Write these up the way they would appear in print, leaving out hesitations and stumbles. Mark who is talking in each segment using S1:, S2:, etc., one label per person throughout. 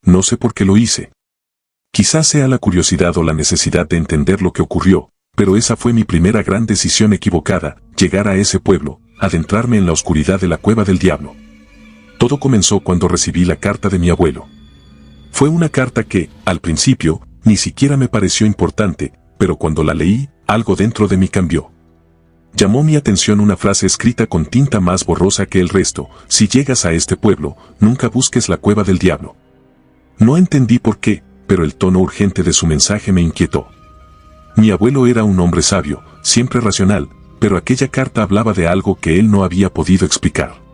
S1: No sé por qué lo hice. Quizás sea la curiosidad o la necesidad de entender lo que ocurrió, pero esa fue mi primera gran decisión equivocada, llegar a ese pueblo, adentrarme en la oscuridad de la cueva del diablo. Todo comenzó cuando recibí la carta de mi abuelo. Fue una carta que, al principio, ni siquiera me pareció importante, pero cuando la leí, algo dentro de mí cambió. Llamó mi atención una frase escrita con tinta más borrosa que el resto: si llegas a este pueblo, nunca busques la cueva del diablo. No entendí por qué, pero el tono urgente de su mensaje me inquietó. Mi abuelo era un hombre sabio, siempre racional, pero aquella carta hablaba de algo que él no había podido explicar.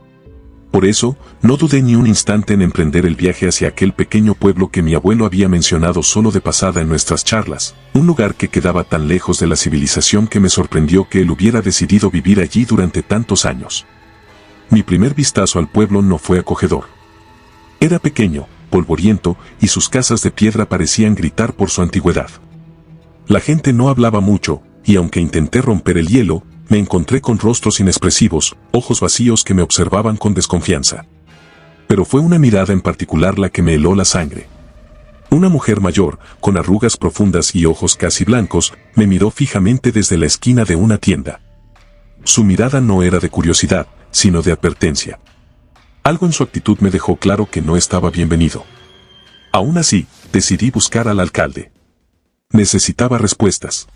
S1: Por eso, no dudé ni un instante en emprender el viaje hacia aquel pequeño pueblo que mi abuelo había mencionado solo de pasada en nuestras charlas, un lugar que quedaba tan lejos de la civilización que me sorprendió que él hubiera decidido vivir allí durante tantos años. Mi primer vistazo al pueblo no fue acogedor. Era pequeño, polvoriento, y sus casas de piedra parecían gritar por su antigüedad. La gente no hablaba mucho, y aunque intenté romper el hielo, me encontré con rostros inexpresivos, ojos vacíos que me observaban con desconfianza. Pero fue una mirada en particular la que me heló la sangre. Una mujer mayor, con arrugas profundas y ojos casi blancos, me miró fijamente desde la esquina de una tienda. Su mirada no era de curiosidad, sino de advertencia. Algo en su actitud me dejó claro que no estaba bienvenido. Aún así, decidí buscar al alcalde. Necesitaba respuestas.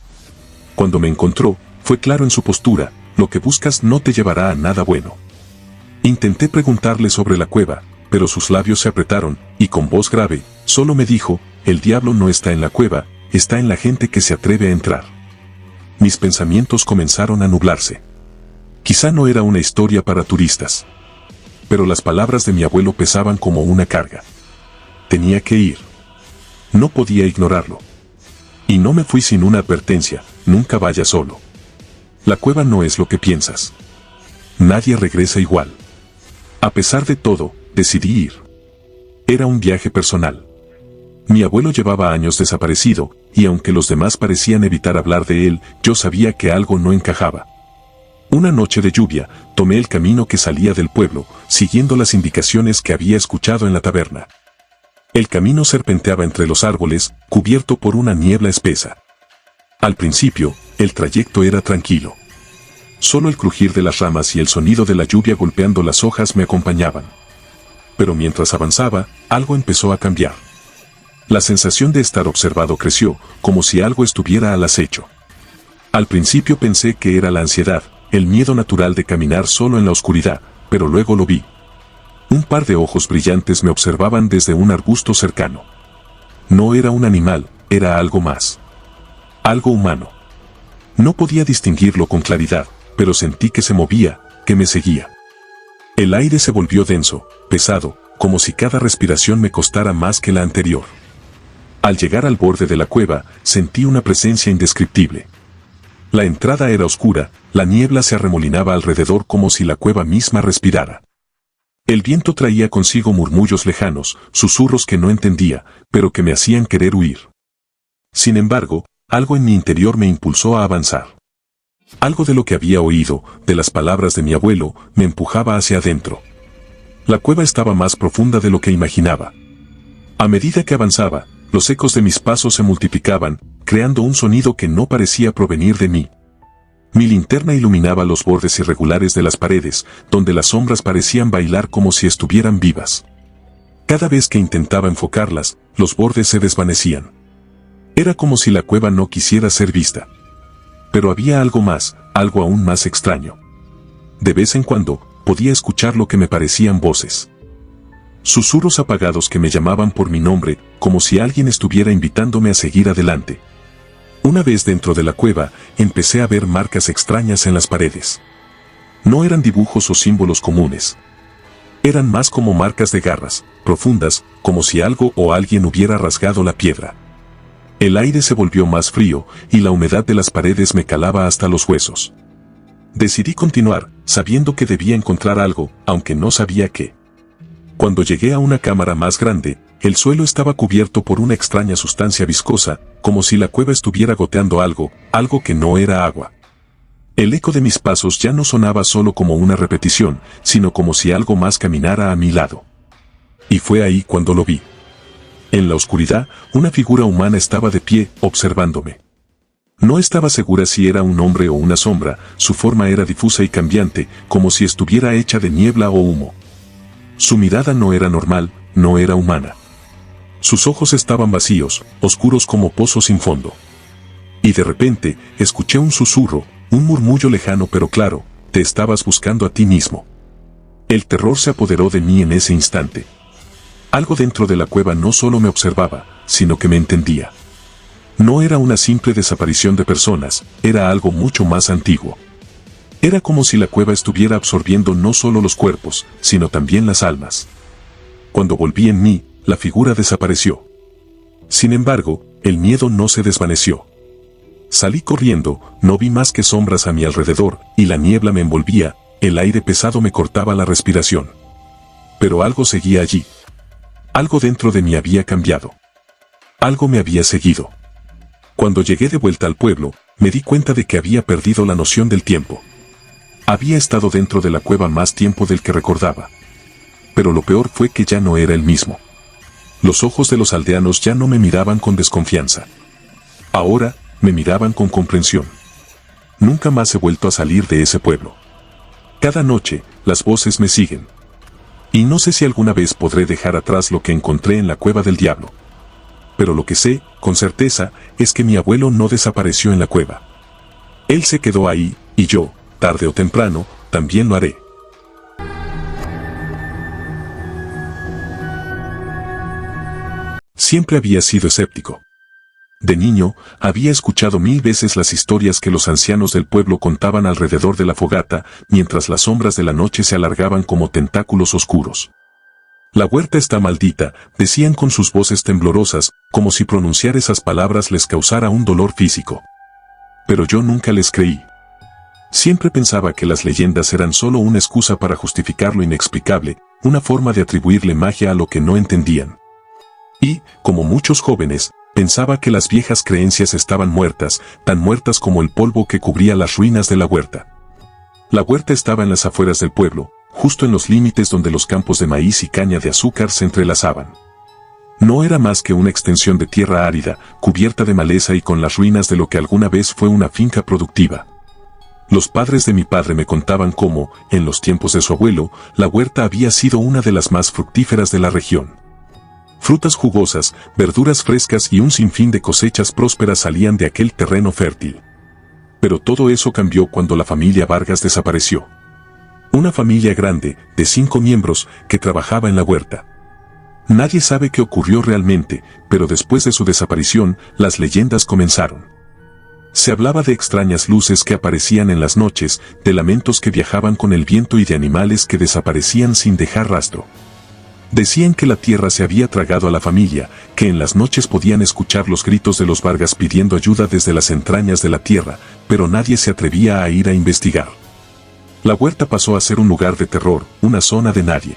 S1: Cuando me encontró, fue claro en su postura: lo que buscas no te llevará a nada bueno. Intenté preguntarle sobre la cueva, pero sus labios se apretaron, y con voz grave, solo me dijo: el diablo no está en la cueva, está en la gente que se atreve a entrar. Mis pensamientos comenzaron a nublarse. Quizá no era una historia para turistas. Pero las palabras de mi abuelo pesaban como una carga. Tenía que ir. No podía ignorarlo. Y no me fui sin una advertencia: nunca vayas solo. La cueva no es lo que piensas. Nadie regresa igual. A pesar de todo, decidí ir. Era un viaje personal. Mi abuelo llevaba años desaparecido, y aunque los demás parecían evitar hablar de él, yo sabía que algo no encajaba. Una noche de lluvia, tomé el camino que salía del pueblo, siguiendo las indicaciones que había escuchado en la taberna. El camino serpenteaba entre los árboles, cubierto por una niebla espesa. Al principio, el trayecto era tranquilo. Solo el crujir de las ramas y el sonido de la lluvia golpeando las hojas me acompañaban. Pero mientras avanzaba, algo empezó a cambiar. La sensación de estar observado creció, como si algo estuviera al acecho. Al principio pensé que era la ansiedad, el miedo natural de caminar solo en la oscuridad, pero luego lo vi. Un par de ojos brillantes me observaban desde un arbusto cercano. No era un animal, era algo más. Algo humano. No podía distinguirlo con claridad, pero sentí que se movía, que me seguía. El aire se volvió denso, pesado, como si cada respiración me costara más que la anterior. Al llegar al borde de la cueva, sentí una presencia indescriptible. La entrada era oscura, la niebla se arremolinaba alrededor como si la cueva misma respirara. El viento traía consigo murmullos lejanos, susurros que no entendía, pero que me hacían querer huir. Sin embargo, algo en mi interior me impulsó a avanzar. Algo de lo que había oído, de las palabras de mi abuelo, me empujaba hacia adentro. La cueva estaba más profunda de lo que imaginaba. A medida que avanzaba, los ecos de mis pasos se multiplicaban, creando un sonido que no parecía provenir de mí. Mi linterna iluminaba los bordes irregulares de las paredes, donde las sombras parecían bailar como si estuvieran vivas. Cada vez que intentaba enfocarlas, los bordes se desvanecían. Era como si la cueva no quisiera ser vista. Pero había algo más, algo aún más extraño. De vez en cuando, podía escuchar lo que me parecían voces. Susurros apagados que me llamaban por mi nombre, como si alguien estuviera invitándome a seguir adelante. Una vez dentro de la cueva, empecé a ver marcas extrañas en las paredes. No eran dibujos o símbolos comunes. Eran más como marcas de garras, profundas, como si algo o alguien hubiera rasgado la piedra. El aire se volvió más frío, y la humedad de las paredes me calaba hasta los huesos. Decidí continuar, sabiendo que debía encontrar algo, aunque no sabía qué. Cuando llegué a una cámara más grande, el suelo estaba cubierto por una extraña sustancia viscosa, como si la cueva estuviera goteando algo, algo que no era agua. El eco de mis pasos ya no sonaba solo como una repetición, sino como si algo más caminara a mi lado. Y fue ahí cuando lo vi. En la oscuridad, una figura humana estaba de pie, observándome. No estaba segura si era un hombre o una sombra, su forma era difusa y cambiante, como si estuviera hecha de niebla o humo. Su mirada no era normal, no era humana. Sus ojos estaban vacíos, oscuros como pozos sin fondo. Y de repente, escuché un susurro, un murmullo lejano pero claro: te estabas buscando a ti mismo. El terror se apoderó de mí en ese instante. Algo dentro de la cueva no solo me observaba, sino que me entendía. No era una simple desaparición de personas, era algo mucho más antiguo. Era como si la cueva estuviera absorbiendo no solo los cuerpos, sino también las almas. Cuando volví en mí, la figura desapareció. Sin embargo, el miedo no se desvaneció. Salí corriendo, no vi más que sombras a mi alrededor, y la niebla me envolvía, el aire pesado me cortaba la respiración. Pero algo seguía allí. Algo dentro de mí había cambiado. Algo me había seguido. Cuando llegué de vuelta al pueblo, me di cuenta de que había perdido la noción del tiempo. Había estado dentro de la cueva más tiempo del que recordaba. Pero lo peor fue que ya no era el mismo. Los ojos de los aldeanos ya no me miraban con desconfianza. Ahora, me miraban con comprensión. Nunca más he vuelto a salir de ese pueblo. Cada noche, las voces me siguen. Y no sé si alguna vez podré dejar atrás lo que encontré en la cueva del diablo. Pero lo que sé, con certeza, es que mi abuelo no desapareció en la cueva. Él se quedó ahí, y yo, tarde o temprano, también lo haré. Siempre había sido escéptico. De niño, había escuchado 1000 veces las historias que los ancianos del pueblo contaban alrededor de la fogata, mientras las sombras de la noche se alargaban como tentáculos oscuros. La huerta está maldita, decían con sus voces temblorosas, como si pronunciar esas palabras les causara un dolor físico. Pero yo nunca les creí. Siempre pensaba que las leyendas eran solo una excusa para justificar lo inexplicable, una forma de atribuirle magia a lo que no entendían. Y, como muchos jóvenes, pensaba que las viejas creencias estaban muertas, tan muertas como el polvo que cubría las ruinas de la huerta. La huerta estaba en las afueras del pueblo, justo en los límites donde los campos de maíz y caña de azúcar se entrelazaban. No era más que una extensión de tierra árida, cubierta de maleza y con las ruinas de lo que alguna vez fue una finca productiva. Los padres de mi padre me contaban cómo, en los tiempos de su abuelo, la huerta había sido una de las más fructíferas de la región. Frutas jugosas, verduras frescas y un sinfín de cosechas prósperas salían de aquel terreno fértil. Pero todo eso cambió cuando la familia Vargas desapareció. Una familia grande, de 5 miembros, que trabajaba en la huerta. Nadie sabe qué ocurrió realmente, pero después de su desaparición, las leyendas comenzaron. Se hablaba de extrañas luces que aparecían en las noches, de lamentos que viajaban con el viento y de animales que desaparecían sin dejar rastro. Decían que la tierra se había tragado a la familia, que en las noches podían escuchar los gritos de los Vargas pidiendo ayuda desde las entrañas de la tierra, pero nadie se atrevía a ir a investigar. La huerta pasó a ser un lugar de terror, una zona de nadie.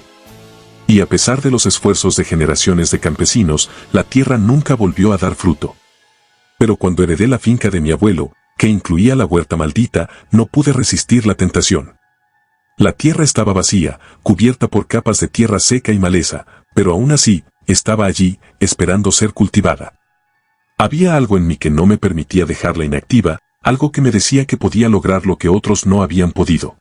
S1: Y a pesar de los esfuerzos de generaciones de campesinos, la tierra nunca volvió a dar fruto. Pero cuando heredé la finca de mi abuelo, que incluía la huerta maldita, no pude resistir la tentación. La tierra estaba vacía, cubierta por capas de tierra seca y maleza, pero aún así, estaba allí, esperando ser cultivada. Había algo en mí que no me permitía dejarla inactiva, algo que me decía que podía lograr lo que otros no habían podido.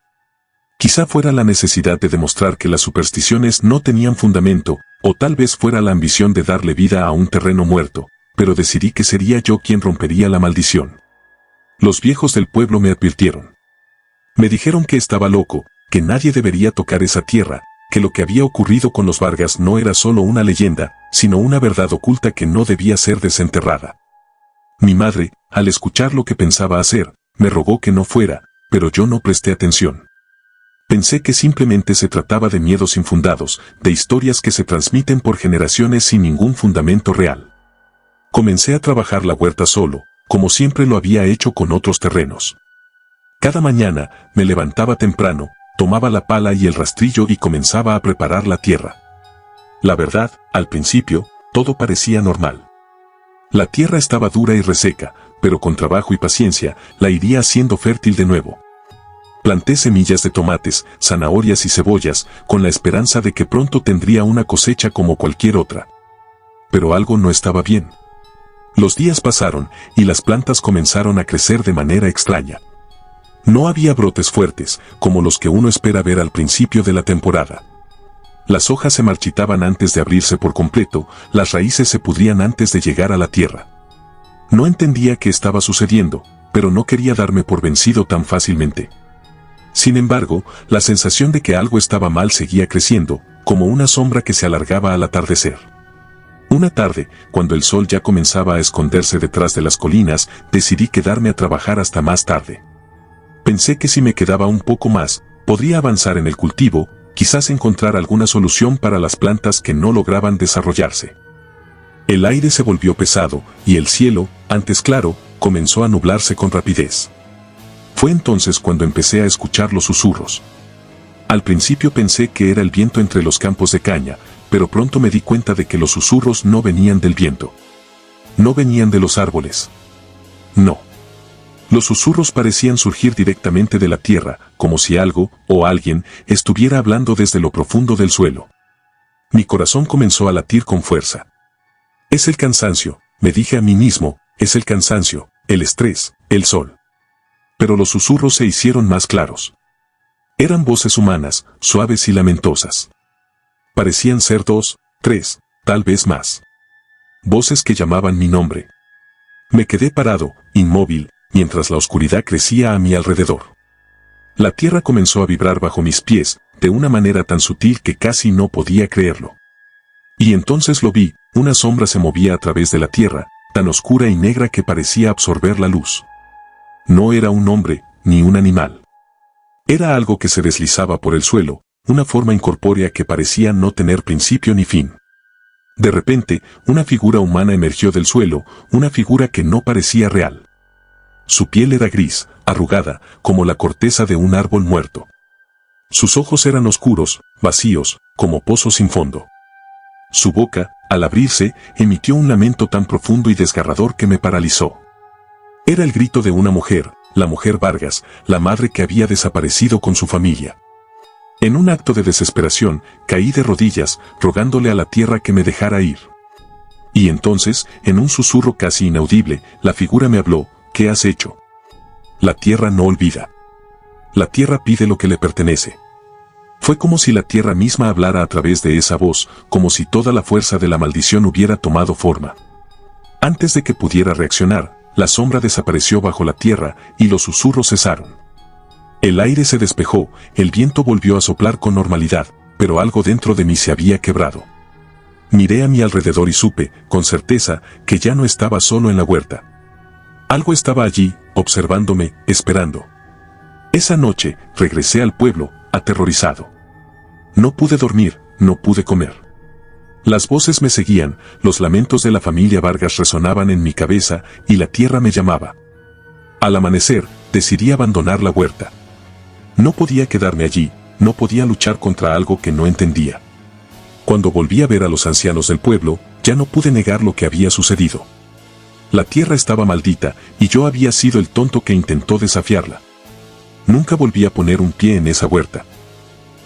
S1: Quizá fuera la necesidad de demostrar que las supersticiones no tenían fundamento, o tal vez fuera la ambición de darle vida a un terreno muerto, pero decidí que sería yo quien rompería la maldición. Los viejos del pueblo me advirtieron. Me dijeron que estaba loco, que nadie debería tocar esa tierra, que lo que había ocurrido con los Vargas no era solo una leyenda, sino una verdad oculta que no debía ser desenterrada. Mi madre, al escuchar lo que pensaba hacer, me rogó que no fuera, pero yo no presté atención. Pensé que simplemente se trataba de miedos infundados, de historias que se transmiten por generaciones sin ningún fundamento real. Comencé a trabajar la huerta solo, como siempre lo había hecho con otros terrenos. Cada mañana, me levantaba temprano, tomaba la pala y el rastrillo y comenzaba a preparar la tierra. La verdad, al principio, todo parecía normal. La tierra estaba dura y reseca, pero con trabajo y paciencia, la iría haciendo fértil de nuevo. Planté semillas de tomates, zanahorias y cebollas, con la esperanza de que pronto tendría una cosecha como cualquier otra. pero algo no estaba bien. Los días pasaron y las plantas comenzaron a crecer de manera extraña. No había brotes fuertes, como los que uno espera ver al principio de la temporada. Las hojas se marchitaban antes de abrirse por completo, las raíces se pudrían antes de llegar a la tierra. No entendía qué estaba sucediendo, pero no quería darme por vencido tan fácilmente. Sin embargo, la sensación de que algo estaba mal seguía creciendo, como una sombra que se alargaba al atardecer. Una tarde, cuando el sol ya comenzaba a esconderse detrás de las colinas, decidí quedarme a trabajar hasta más tarde. Pensé que si me quedaba un poco más, podría avanzar en el cultivo, quizás encontrar alguna solución para las plantas que no lograban desarrollarse. El aire se volvió pesado, y el cielo, antes claro, comenzó a nublarse con rapidez. Fue entonces cuando empecé a escuchar los susurros. Al principio pensé que era el viento entre los campos de caña, pero pronto me di cuenta de que los susurros no venían del viento. No venían de los árboles. No. Los susurros parecían surgir directamente de la tierra, como si algo, o alguien, estuviera hablando desde lo profundo del suelo. Mi corazón comenzó a latir con fuerza. Es el cansancio, me dije a mí mismo, es el cansancio, el estrés, el sol. Pero los susurros se hicieron más claros. Eran voces humanas, suaves y lamentosas. Parecían ser 2, 3, tal vez más. Voces que llamaban mi nombre. Me quedé parado, inmóvil, mientras la oscuridad crecía a mi alrededor. La tierra comenzó a vibrar bajo mis pies, de una manera tan sutil que casi no podía creerlo. Y entonces lo vi, una sombra se movía a través de la tierra, tan oscura y negra que parecía absorber la luz. No era un hombre, ni un animal. Era algo que se deslizaba por el suelo, una forma incorpórea que parecía no tener principio ni fin. De repente, una figura humana emergió del suelo, una figura que no parecía real. Su piel era gris, arrugada, como la corteza de un árbol muerto. Sus ojos eran oscuros, vacíos, como pozos sin fondo. Su boca, al abrirse, emitió un lamento tan profundo y desgarrador que me paralizó. Era el grito de una mujer, la mujer Vargas, la madre que había desaparecido con su familia. En un acto de desesperación, caí de rodillas, rogándole a la tierra que me dejara ir. Y entonces, en un susurro casi inaudible, la figura me habló: ¿qué has hecho? La tierra no olvida. La tierra pide lo que le pertenece. Fue como si la tierra misma hablara a través de esa voz, como si toda la fuerza de la maldición hubiera tomado forma. Antes de que pudiera reaccionar, la sombra desapareció bajo la tierra y los susurros cesaron. El aire se despejó, el viento volvió a soplar con normalidad, pero algo dentro de mí se había quebrado. Miré a mi alrededor y supe, con certeza, que ya no estaba solo en la huerta. Algo estaba allí, observándome, esperando. Esa noche, regresé al pueblo, aterrorizado. No pude dormir, no pude comer. Las voces me seguían, los lamentos de la familia Vargas resonaban en mi cabeza y la tierra me llamaba. Al amanecer, decidí abandonar la huerta. No podía quedarme allí, no podía luchar contra algo que no entendía. Cuando volví a ver a los ancianos del pueblo, ya no pude negar lo que había sucedido. La tierra estaba maldita y yo había sido el tonto que intentó desafiarla. Nunca volví a poner un pie en esa huerta.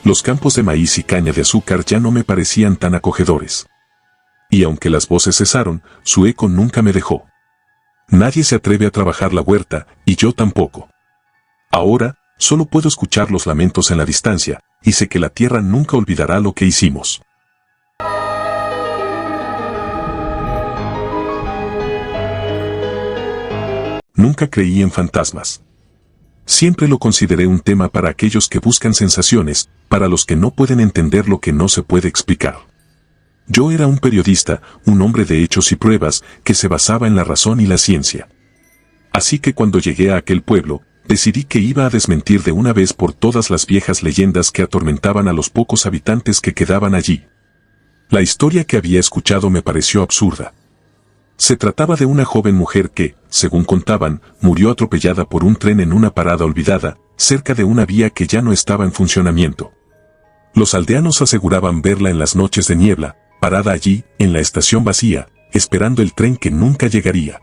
S1: Los campos de maíz y caña de azúcar ya no me parecían tan acogedores. Y aunque las voces cesaron, su eco nunca me dejó. Nadie se atreve a trabajar la huerta, y yo tampoco. Ahora, solo puedo escuchar los lamentos en la distancia, y sé que la tierra nunca olvidará lo que hicimos. Nunca creí en fantasmas. Siempre lo consideré un tema para aquellos que buscan sensaciones, para los que no pueden entender lo que no se puede explicar. Yo era un periodista, un hombre de hechos y pruebas, que se basaba en la razón y la ciencia. Así que cuando llegué a aquel pueblo, decidí que iba a desmentir de una vez por todas las viejas leyendas que atormentaban a los pocos habitantes que quedaban allí. La historia que había escuchado me pareció absurda. Se trataba de una joven mujer que, según contaban, murió atropellada por un tren en una parada olvidada, cerca de una vía que ya no estaba en funcionamiento. Los aldeanos aseguraban verla en las noches de niebla, parada allí, en la estación vacía, esperando el tren que nunca llegaría.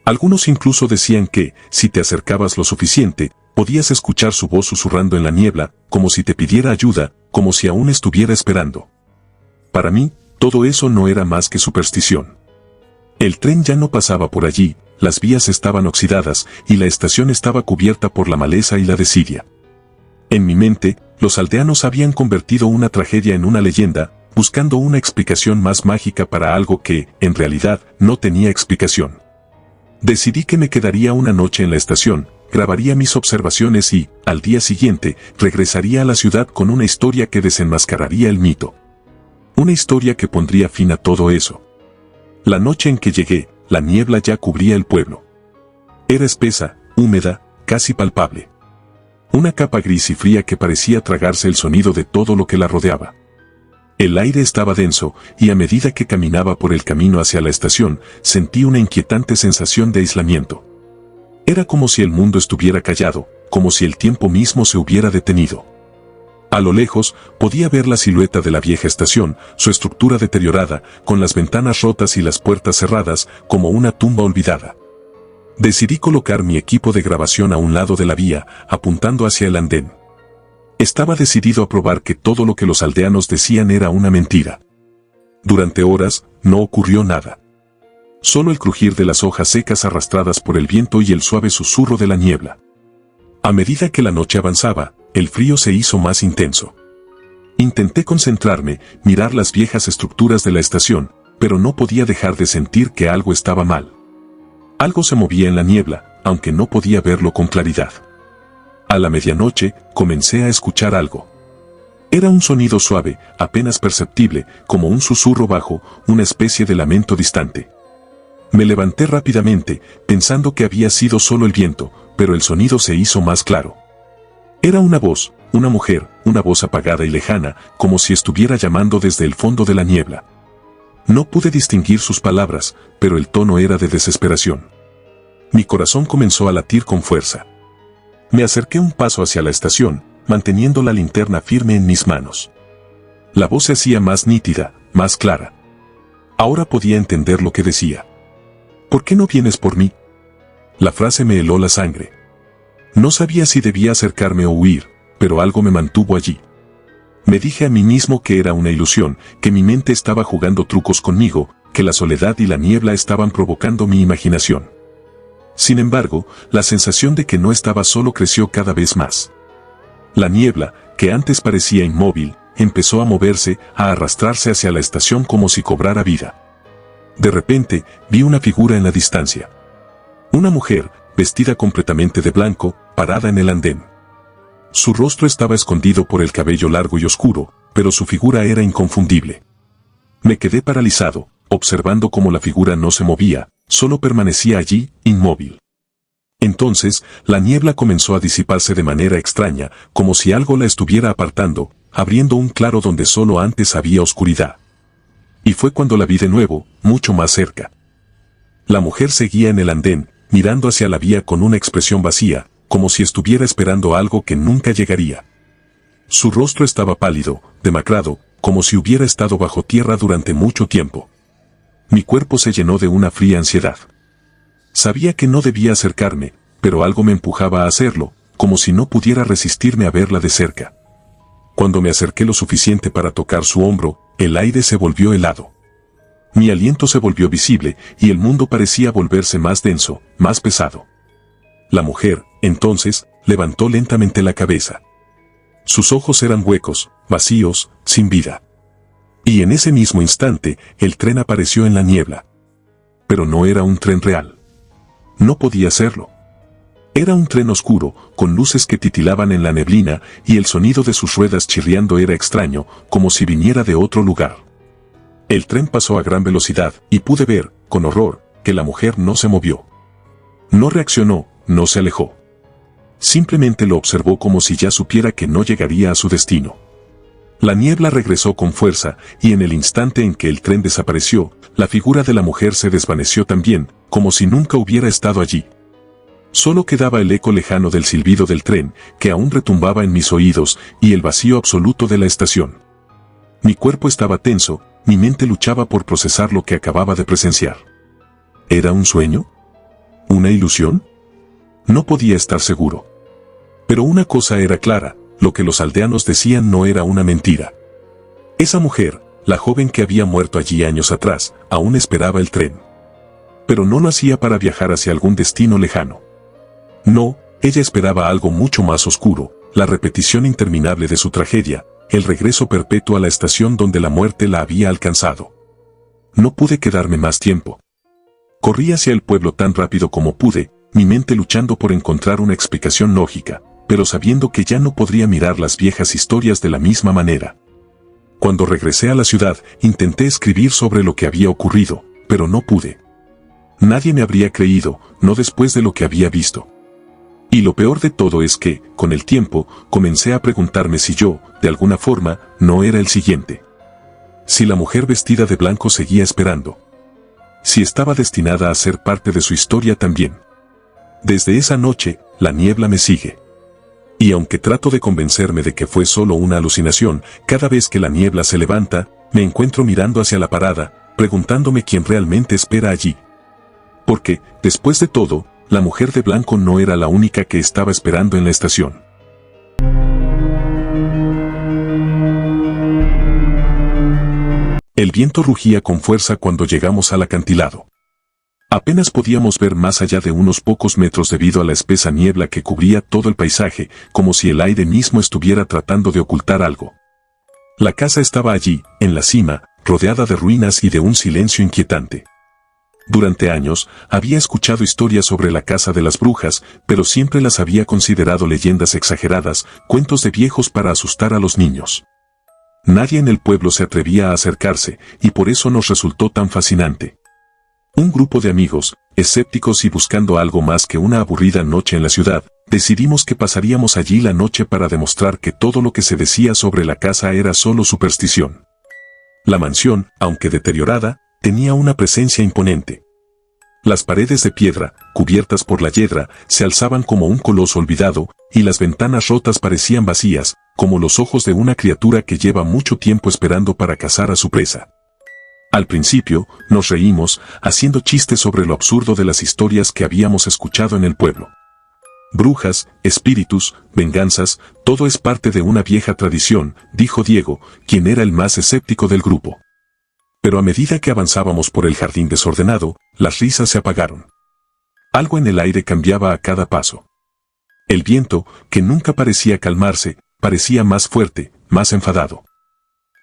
S1: Algunos incluso decían que, si te acercabas lo suficiente, podías escuchar su voz susurrando en la niebla, como si te pidiera ayuda, como si aún estuviera esperando. Para mí, Todo eso no era más que superstición. El tren ya no pasaba por allí, las vías estaban oxidadas y la estación estaba cubierta por la maleza y la desidia. En mi mente, los aldeanos habían convertido una tragedia en una leyenda, buscando una explicación más mágica para algo que, en realidad, no tenía explicación. Decidí que me quedaría una noche en la estación, grabaría mis observaciones y, al día siguiente, regresaría a la ciudad con una historia que desenmascararía el mito. Una historia que pondría fin a todo eso. La noche en que llegué, la niebla ya cubría el pueblo. Era espesa, húmeda, casi palpable. Una capa gris y fría que parecía tragarse el sonido de todo lo que la rodeaba. El aire estaba denso, y a medida que caminaba por el camino hacia la estación, sentí una inquietante sensación de aislamiento. Era como si el mundo estuviera callado, como si el tiempo mismo se hubiera detenido. A lo lejos, podía ver la silueta de la vieja estación, su estructura deteriorada, con las ventanas rotas y las puertas cerradas, como una tumba olvidada. Decidí colocar mi equipo de grabación a un lado de la vía, apuntando hacia el andén. Estaba decidido a probar que todo lo que los aldeanos decían era una mentira. Durante horas, no ocurrió nada. Solo el crujir de las hojas secas arrastradas por el viento y el suave susurro de la niebla. A medida que la noche avanzaba, el frío se hizo más intenso. Intenté concentrarme, mirar las viejas estructuras de la estación, pero no podía dejar de sentir que algo estaba mal. Algo se movía en la niebla, aunque no podía verlo con claridad. A la medianoche, comencé a escuchar algo. Era un sonido suave, apenas perceptible, como un susurro bajo, una especie de lamento distante. Me levanté rápidamente, pensando que había sido solo el viento, pero el sonido se hizo más claro. Era una voz, una mujer, una voz apagada y lejana, como si estuviera llamando desde el fondo de la niebla. No pude distinguir sus palabras, pero el tono era de desesperación. Mi corazón comenzó a latir con fuerza. Me acerqué un paso hacia la estación, manteniendo la linterna firme en mis manos. La voz se hacía más nítida, más clara. Ahora podía entender lo que decía. ¿Por qué no vienes por mí? La frase me heló la sangre. No sabía si debía acercarme o huir, pero algo me mantuvo allí. Me dije a mí mismo que era una ilusión, que mi mente estaba jugando trucos conmigo, que la soledad y la niebla estaban provocando mi imaginación. Sin embargo, la sensación de que no estaba solo creció cada vez más. La niebla, que antes parecía inmóvil, empezó a moverse, a arrastrarse hacia la estación como si cobrara vida. De repente, vi una figura en la distancia. Una mujer, vestida completamente de blanco, parada en el andén. Su rostro estaba escondido por el cabello largo y oscuro, pero su figura era inconfundible. Me quedé paralizado, observando cómo la figura no se movía, solo permanecía allí, inmóvil. Entonces, la niebla comenzó a disiparse de manera extraña, como si algo la estuviera apartando, abriendo un claro donde solo antes había oscuridad. Y fue cuando la vi de nuevo, mucho más cerca. La mujer seguía en el andén, mirando hacia la vía con una expresión vacía, como si estuviera esperando algo que nunca llegaría. Su rostro estaba pálido, demacrado, como si hubiera estado bajo tierra durante mucho tiempo. Mi cuerpo se llenó de una fría ansiedad. Sabía que no debía acercarme, pero algo me empujaba a hacerlo, como si no pudiera resistirme a verla de cerca. Cuando me acerqué lo suficiente para tocar su hombro, el aire se volvió helado. Mi aliento se volvió visible, y el mundo parecía volverse más denso, más pesado. La mujer, entonces, levantó lentamente la cabeza. Sus ojos eran huecos, vacíos, sin vida. Y en ese mismo instante, el tren apareció en la niebla. Pero no era un tren real. No podía serlo. Era un tren oscuro, con luces que titilaban en la neblina, y el sonido de sus ruedas chirriando era extraño, como si viniera de otro lugar. El tren pasó a gran velocidad, y pude ver, con horror, que la mujer no se movió. No reaccionó, no se alejó. Simplemente lo observó como si ya supiera que no llegaría a su destino. La niebla regresó con fuerza, y en el instante en que el tren desapareció, la figura de la mujer se desvaneció también, como si nunca hubiera estado allí. Solo quedaba el eco lejano del silbido del tren, que aún retumbaba en mis oídos, y el vacío absoluto de la estación. Mi cuerpo estaba tenso, mi mente luchaba por procesar lo que acababa de presenciar. ¿Era un sueño? ¿Una ilusión? No podía estar seguro. Pero una cosa era clara, lo que los aldeanos decían no era una mentira. Esa mujer, la joven que había muerto allí años atrás, aún esperaba el tren. Pero no lo hacía para viajar hacia algún destino lejano. No, ella esperaba algo mucho más oscuro, la repetición interminable de su tragedia, el regreso perpetuo a la estación donde la muerte la había alcanzado. No pude quedarme más tiempo. Corrí hacia el pueblo tan rápido como pude, mi mente luchando por encontrar una explicación lógica, pero sabiendo que ya no podría mirar las viejas historias de la misma manera. Cuando regresé a la ciudad, intenté escribir sobre lo que había ocurrido, pero no pude. Nadie me habría creído, no después de lo que había visto. Y lo peor de todo es que, con el tiempo, comencé a preguntarme si yo, de alguna forma, no era el siguiente. Si la mujer vestida de blanco seguía esperando. Si estaba destinada a ser parte de su historia también. Desde esa noche, la niebla me sigue. Y aunque trato de convencerme de que fue solo una alucinación, cada vez que la niebla se levanta, me encuentro mirando hacia la parada, preguntándome quién realmente espera allí. Porque, después de todo, la mujer de blanco no era la única que estaba esperando en la estación. El viento rugía con fuerza cuando llegamos al acantilado. Apenas podíamos ver más allá de unos pocos metros debido a la espesa niebla que cubría todo el paisaje, como si el aire mismo estuviera tratando de ocultar algo. La casa estaba allí, en la cima, rodeada de ruinas y de un silencio inquietante. Durante años, había escuchado historias sobre la casa de las brujas, pero siempre las había considerado leyendas exageradas, cuentos de viejos para asustar a los niños. Nadie en el pueblo se atrevía a acercarse, y por eso nos resultó tan fascinante. Un grupo de amigos, escépticos y buscando algo más que una aburrida noche en la ciudad, decidimos que pasaríamos allí la noche para demostrar que todo lo que se decía sobre la casa era solo superstición. La mansión, aunque deteriorada, tenía una presencia imponente. Las paredes de piedra, cubiertas por la hiedra, se alzaban como un coloso olvidado, y las ventanas rotas parecían vacías, como los ojos de una criatura que lleva mucho tiempo esperando para cazar a su presa. Al principio, nos reímos, haciendo chistes sobre lo absurdo de las historias que habíamos escuchado en el pueblo. Brujas, espíritus, venganzas, todo es parte de una vieja tradición, dijo Diego, quien era el más escéptico del grupo. Pero a medida que avanzábamos por el jardín desordenado, las risas se apagaron. Algo en el aire cambiaba a cada paso. El viento, que nunca parecía calmarse, parecía más fuerte, más enfadado.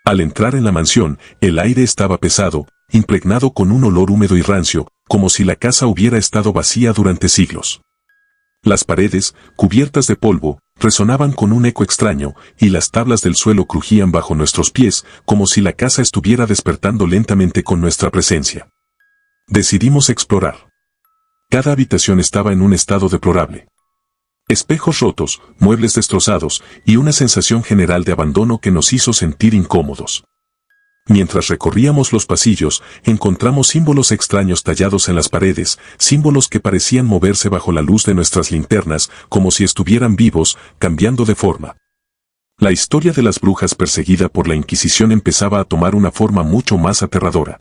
S1: Al entrar en la mansión, el aire estaba pesado, impregnado con un olor húmedo y rancio, como si la casa hubiera estado vacía durante siglos. Las paredes, cubiertas de polvo, resonaban con un eco extraño, y las tablas del suelo crujían bajo nuestros pies, como si la casa estuviera despertando lentamente con nuestra presencia. Decidimos explorar. Cada habitación estaba en un estado deplorable. Espejos rotos, muebles destrozados, y una sensación general de abandono que nos hizo sentir incómodos. Mientras recorríamos los pasillos, encontramos símbolos extraños tallados en las paredes, símbolos que parecían moverse bajo la luz de nuestras linternas, como si estuvieran vivos, cambiando de forma. La historia de las brujas perseguida por la Inquisición empezaba a tomar una forma mucho más aterradora.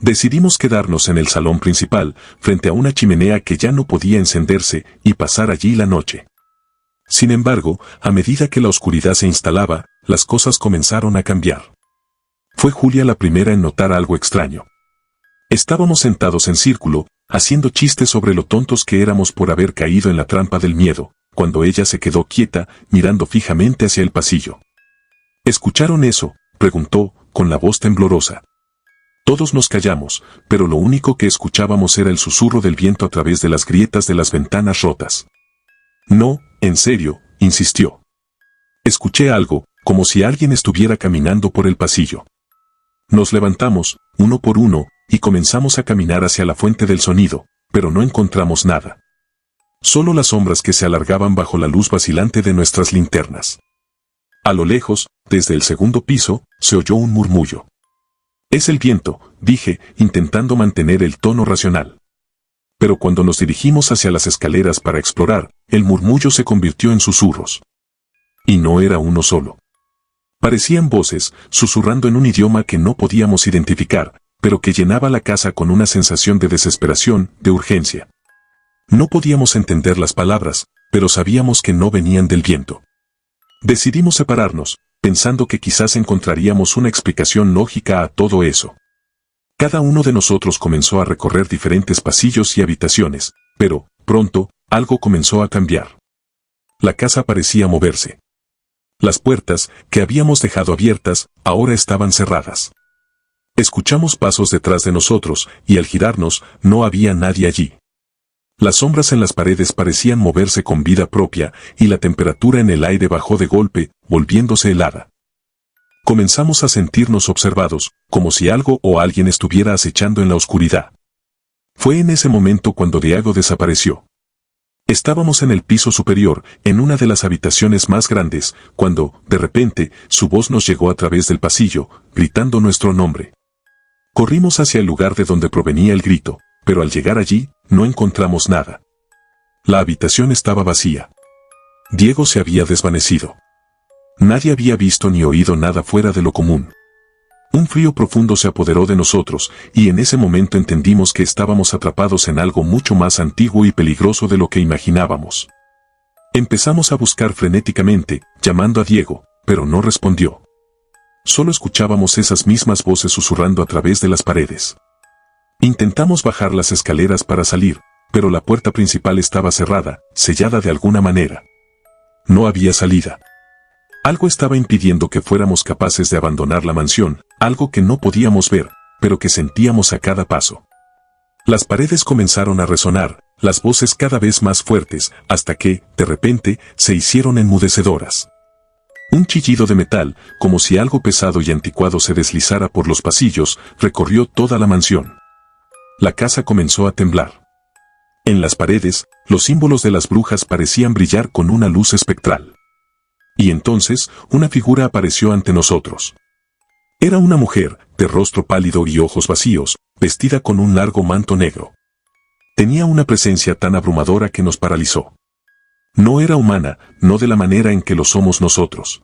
S1: Decidimos quedarnos en el salón principal, frente a una chimenea que ya no podía encenderse, y pasar allí la noche. Sin embargo, a medida que la oscuridad se instalaba, las cosas comenzaron a cambiar. Fue Julia la primera en notar algo extraño. Estábamos sentados en círculo, haciendo chistes sobre lo tontos que éramos por haber caído en la trampa del miedo, cuando ella se quedó quieta, mirando fijamente hacia el pasillo. ¿Escucharon eso?, preguntó, con la voz temblorosa. Todos nos callamos, pero lo único que escuchábamos era el susurro del viento a través de las grietas de las ventanas rotas. No, en serio, insistió. Escuché algo, como si alguien estuviera caminando por el pasillo. Nos levantamos, uno por uno, y comenzamos a caminar hacia la fuente del sonido, pero no encontramos nada. Solo las sombras que se alargaban bajo la luz vacilante de nuestras linternas. A lo lejos, desde el segundo piso, se oyó un murmullo. Es el viento, dije, intentando mantener el tono racional. Pero cuando nos dirigimos hacia las escaleras para explorar, el murmullo se convirtió en susurros. Y no era uno solo. Parecían voces, susurrando en un idioma que no podíamos identificar, pero que llenaba la casa con una sensación de desesperación, de urgencia. No podíamos entender las palabras, pero sabíamos que no venían del viento. Decidimos separarnos, pensando que quizás encontraríamos una explicación lógica a todo eso. Cada uno de nosotros comenzó a recorrer diferentes pasillos y habitaciones, pero, pronto, algo comenzó a cambiar. La casa parecía moverse. Las puertas, que habíamos dejado abiertas, ahora estaban cerradas. Escuchamos pasos detrás de nosotros, y al girarnos, no había nadie allí. Las sombras en las paredes parecían moverse con vida propia, y la temperatura en el aire bajó de golpe, volviéndose helada. Comenzamos a sentirnos observados, como si algo o alguien estuviera acechando en la oscuridad. Fue en ese momento cuando Diego desapareció. Estábamos en el piso superior, en una de las habitaciones más grandes, cuando, de repente, su voz nos llegó a través del pasillo, gritando nuestro nombre. Corrimos hacia el lugar de donde provenía el grito, pero al llegar allí, no encontramos nada. La habitación estaba vacía. Diego se había desvanecido. Nadie había visto ni oído nada fuera de lo común. Un frío profundo se apoderó de nosotros, y en ese momento entendimos que estábamos atrapados en algo mucho más antiguo y peligroso de lo que imaginábamos. Empezamos a buscar frenéticamente, llamando a Diego, pero no respondió. Solo escuchábamos esas mismas voces susurrando a través de las paredes. Intentamos bajar las escaleras para salir, pero la puerta principal estaba cerrada, sellada de alguna manera. No había salida. Algo estaba impidiendo que fuéramos capaces de abandonar la mansión, algo que no podíamos ver, pero que sentíamos a cada paso. Las paredes comenzaron a resonar, las voces cada vez más fuertes, hasta que, de repente, se hicieron enmudecedoras. Un chillido de metal, como si algo pesado y anticuado se deslizara por los pasillos, recorrió toda la mansión. La casa comenzó a temblar. En las paredes, los símbolos de las brujas parecían brillar con una luz espectral. Y entonces, una figura apareció ante nosotros. Era una mujer, de rostro pálido y ojos vacíos, vestida con un largo manto negro. Tenía una presencia tan abrumadora que nos paralizó. No era humana, no de la manera en que lo somos nosotros.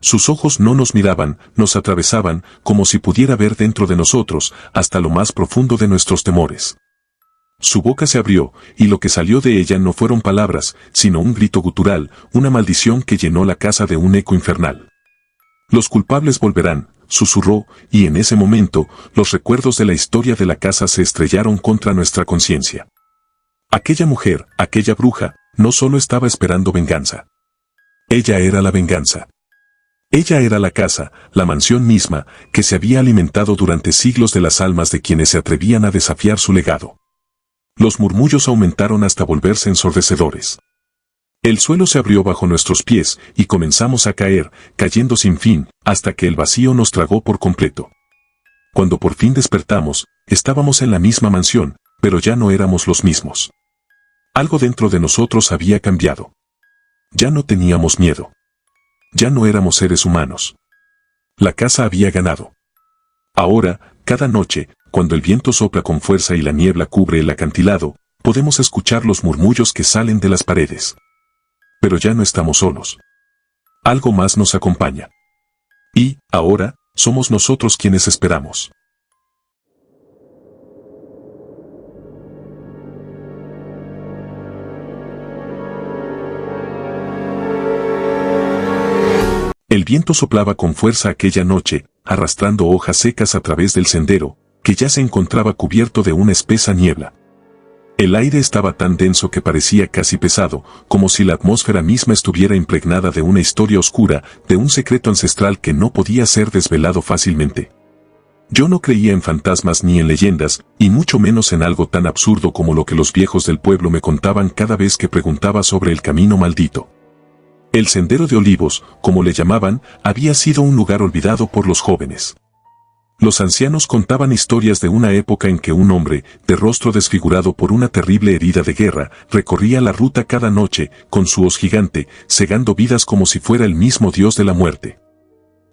S1: Sus ojos no nos miraban, nos atravesaban, como si pudiera ver dentro de nosotros, hasta lo más profundo de nuestros temores. Su boca se abrió, y lo que salió de ella no fueron palabras, sino un grito gutural, una maldición que llenó la casa de un eco infernal. Los culpables volverán, susurró, y en ese momento, los recuerdos de la historia de la casa se estrellaron contra nuestra conciencia. Aquella mujer, aquella bruja, no solo estaba esperando venganza. Ella era la venganza. Ella era la casa, la mansión misma, que se había alimentado durante siglos de las almas de quienes se atrevían a desafiar su legado. Los murmullos aumentaron hasta volverse ensordecedores. El suelo se abrió bajo nuestros pies y comenzamos a caer, cayendo sin fin, hasta que el vacío nos tragó por completo. Cuando por fin despertamos, estábamos en la misma mansión, pero ya no éramos los mismos. Algo dentro de nosotros había cambiado. Ya no teníamos miedo. Ya no éramos seres humanos. La casa había ganado. Ahora, cada noche, cuando el viento sopla con fuerza y la niebla cubre el acantilado, podemos escuchar los murmullos que salen de las paredes. Pero ya no estamos solos. Algo más nos acompaña. Y, ahora, somos nosotros quienes esperamos. El viento soplaba con fuerza aquella noche, arrastrando hojas secas a través del sendero, que ya se encontraba cubierto de una espesa niebla. El aire estaba tan denso que parecía casi pesado, como si la atmósfera misma estuviera impregnada de una historia oscura, de un secreto ancestral que no podía ser desvelado fácilmente. Yo no creía en fantasmas ni en leyendas, y mucho menos en algo tan absurdo como lo que los viejos del pueblo me contaban cada vez que preguntaba sobre el camino maldito. El Sendero de Olivos, como le llamaban, había sido un lugar olvidado por los jóvenes. Los ancianos contaban historias de una época en que un hombre, de rostro desfigurado por una terrible herida de guerra, recorría la ruta cada noche, con su hoz gigante, cegando vidas como si fuera el mismo dios de la muerte.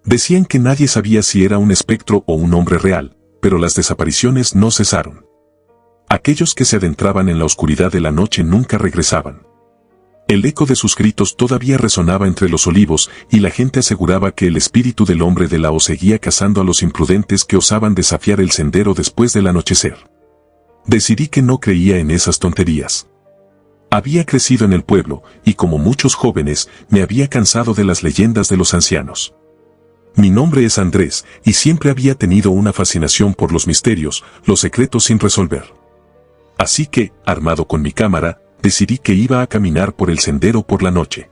S1: Decían que nadie sabía si era un espectro o un hombre real, pero las desapariciones no cesaron. Aquellos que se adentraban en la oscuridad de la noche nunca regresaban. El eco de sus gritos todavía resonaba entre los olivos, y la gente aseguraba que el espíritu del hombre de la hoz seguía cazando a los imprudentes que osaban desafiar el sendero después del anochecer. Decidí que no creía en esas tonterías. Había crecido en el pueblo, y como muchos jóvenes, me había cansado de las leyendas de los ancianos. Mi nombre es Andrés, y siempre había tenido una fascinación por los misterios, los secretos sin resolver. Así que, armado con mi cámara, decidí que iba a caminar por el sendero por la noche.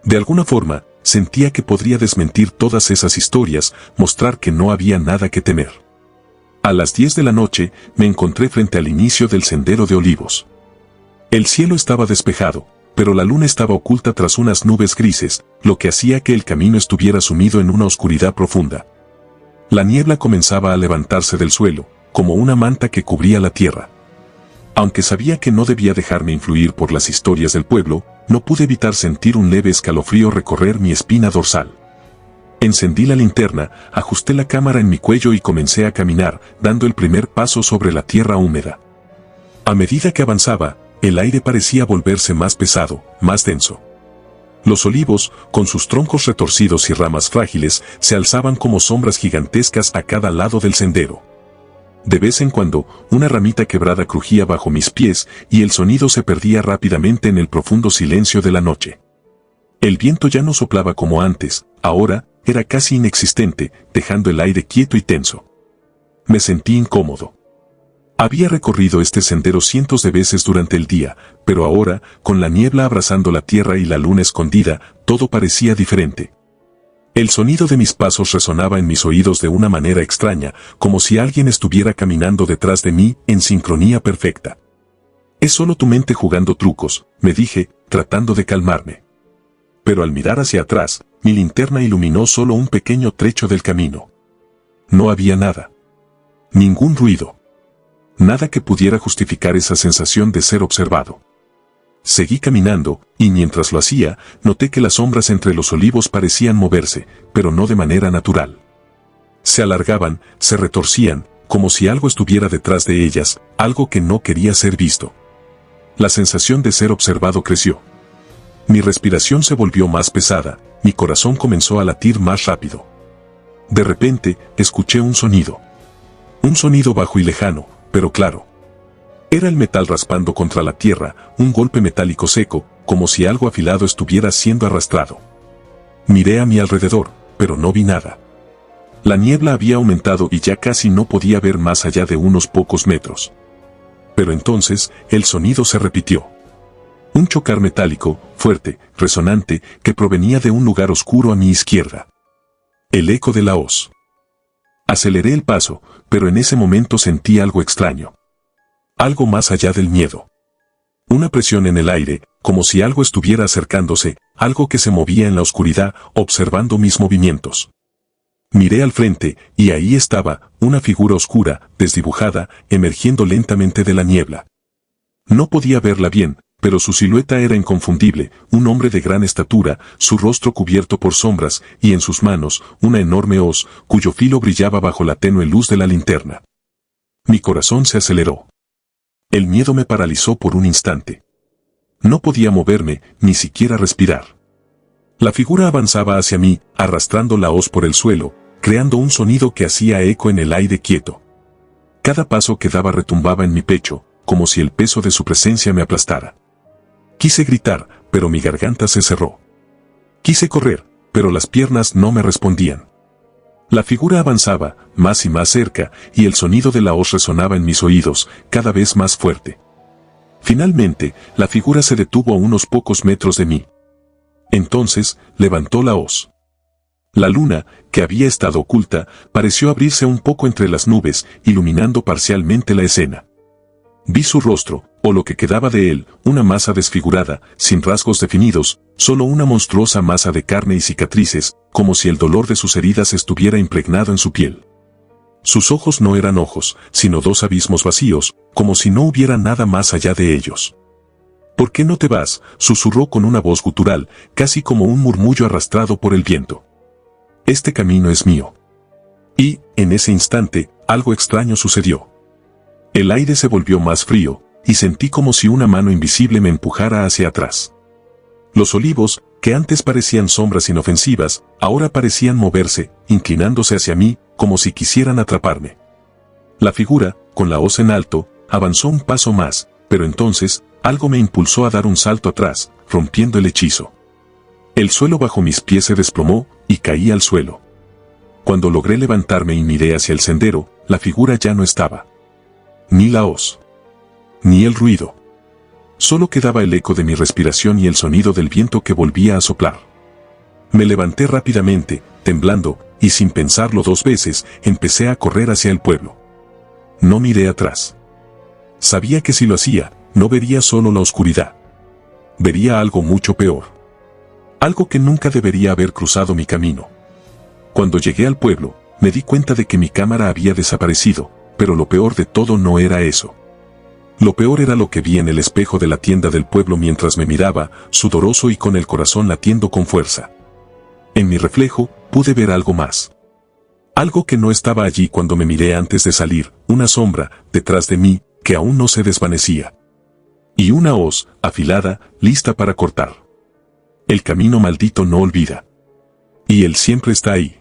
S1: De alguna forma, sentía que podría desmentir todas esas historias, mostrar que no había nada que temer. A las 10 de la noche, me encontré frente al inicio del sendero de olivos. El cielo estaba despejado, pero la luna estaba oculta tras unas nubes grises, lo que hacía que el camino estuviera sumido en una oscuridad profunda. La niebla comenzaba a levantarse del suelo, como una manta que cubría la tierra. Aunque sabía que no debía dejarme influir por las historias del pueblo, no pude evitar sentir un leve escalofrío recorrer mi espina dorsal. Encendí la linterna, ajusté la cámara en mi cuello y comencé a caminar, dando el primer paso sobre la tierra húmeda. A medida que avanzaba, el aire parecía volverse más pesado, más denso. Los olivos, con sus troncos retorcidos y ramas frágiles, se alzaban como sombras gigantescas a cada lado del sendero. De vez en cuando, una ramita quebrada crujía bajo mis pies y el sonido se perdía rápidamente en el profundo silencio de la noche. El viento ya no soplaba como antes, ahora era casi inexistente, dejando el aire quieto y tenso. Me sentí incómodo. Había recorrido este sendero cientos de veces durante el día, pero ahora, con la niebla abrazando la tierra y la luna escondida, todo parecía diferente. El sonido de mis pasos resonaba en mis oídos de una manera extraña, como si alguien estuviera caminando detrás de mí en sincronía perfecta. Es solo tu mente jugando trucos, me dije, tratando de calmarme. Pero al mirar hacia atrás, mi linterna iluminó solo un pequeño trecho del camino. No había nada. Ningún ruido. Nada que pudiera justificar esa sensación de ser observado. Seguí caminando, y mientras lo hacía, noté que las sombras entre los olivos parecían moverse, pero no de manera natural. Se alargaban, se retorcían, como si algo estuviera detrás de ellas, algo que no quería ser visto. La sensación de ser observado creció. Mi respiración se volvió más pesada, mi corazón comenzó a latir más rápido. De repente, escuché un sonido. Un sonido bajo y lejano, pero claro. Era el metal raspando contra la tierra, un golpe metálico seco, como si algo afilado estuviera siendo arrastrado. Miré a mi alrededor, pero no vi nada. La niebla había aumentado y ya casi no podía ver más allá de unos pocos metros. Pero entonces, el sonido se repitió. Un chocar metálico, fuerte, resonante, que provenía de un lugar oscuro a mi izquierda. El eco de la hoz. Aceleré el paso, pero en ese momento sentí algo extraño. Algo más allá del miedo. Una presión en el aire, como si algo estuviera acercándose, algo que se movía en la oscuridad, observando mis movimientos. Miré al frente, y ahí estaba, una figura oscura, desdibujada, emergiendo lentamente de la niebla. No podía verla bien, pero su silueta era inconfundible, un hombre de gran estatura, su rostro cubierto por sombras, y en sus manos, una enorme hoz, cuyo filo brillaba bajo la tenue luz de la linterna. Mi corazón se aceleró. El miedo me paralizó por un instante. No podía moverme, ni siquiera respirar. La figura avanzaba hacia mí, arrastrando la hoz por el suelo, creando un sonido que hacía eco en el aire quieto. Cada paso que daba retumbaba en mi pecho, como si el peso de su presencia me aplastara. Quise gritar, pero mi garganta se cerró. Quise correr, pero las piernas no me respondían. La figura avanzaba, más y más cerca, y el sonido de la hoz resonaba en mis oídos, cada vez más fuerte. Finalmente, la figura se detuvo a unos pocos metros de mí. Entonces, levantó la hoz. La luna, que había estado oculta, pareció abrirse un poco entre las nubes, iluminando parcialmente la escena. Vi su rostro, o lo que quedaba de él, una masa desfigurada, sin rasgos definidos, solo una monstruosa masa de carne y cicatrices, como si el dolor de sus heridas estuviera impregnado en su piel. Sus ojos no eran ojos, sino dos abismos vacíos, como si no hubiera nada más allá de ellos. ¿Por qué no te vas?, susurró con una voz gutural, casi como un murmullo arrastrado por el viento. Este camino es mío. Y, en ese instante, algo extraño sucedió. El aire se volvió más frío, y sentí como si una mano invisible me empujara hacia atrás. Los olivos, que antes parecían sombras inofensivas, ahora parecían moverse, inclinándose hacia mí, como si quisieran atraparme. La figura, con la hoz en alto, avanzó un paso más, pero entonces, algo me impulsó a dar un salto atrás, rompiendo el hechizo. El suelo bajo mis pies se desplomó, y caí al suelo. Cuando logré levantarme y miré hacia el sendero, la figura ya no estaba. Ni la hoz. Ni el ruido. Solo quedaba el eco de mi respiración y el sonido del viento que volvía a soplar. Me levanté rápidamente, temblando, y sin pensarlo 2 veces, empecé a correr hacia el pueblo. No miré atrás. Sabía que si lo hacía, no vería solo la oscuridad. Vería algo mucho peor. Algo que nunca debería haber cruzado mi camino. Cuando llegué al pueblo, me di cuenta de que mi cámara había desaparecido, pero lo peor de todo no era eso. Lo peor era lo que vi en el espejo de la tienda del pueblo mientras me miraba, sudoroso y con el corazón latiendo con fuerza. En mi reflejo, pude ver algo más. Algo que no estaba allí cuando me miré antes de salir, una sombra, detrás de mí, que aún no se desvanecía. Y una hoz, afilada, lista para cortar. El camino maldito no olvida. Y él siempre está ahí.